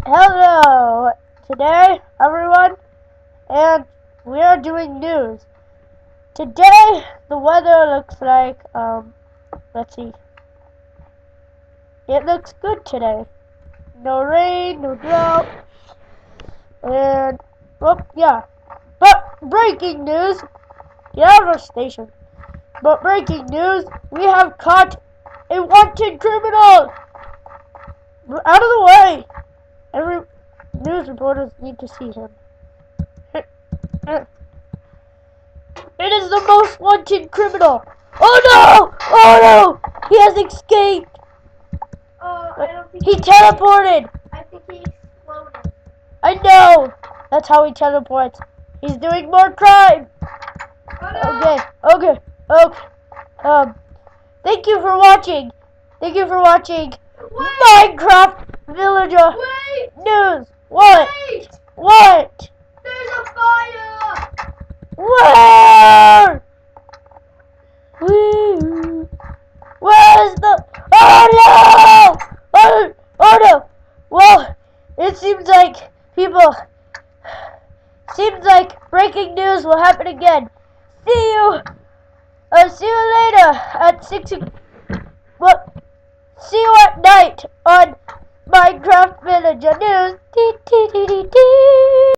Hello, today everyone, and we are doing news. Today the weather looks like, let's see, it looks good today. No rain, no drought, and, well, yeah. But breaking news, get out of our station. But breaking news, we have caught a wanted criminal! Out of the way! Every news reporters need to see him. It is the most wanted criminal! Oh no! Oh no! He has escaped! I don't think He teleported! I think he exploded. I know! That's how he teleports. He's doing more crime! Oh, no. Okay. Thank you for watching. Thank you for watching Minecraft Villager Wait! News. What? Wait! What? There's a fire! Where? Where's the? Oh no! Oh no! Well, it seems like people. Seems like breaking news will happen again. See you later at 6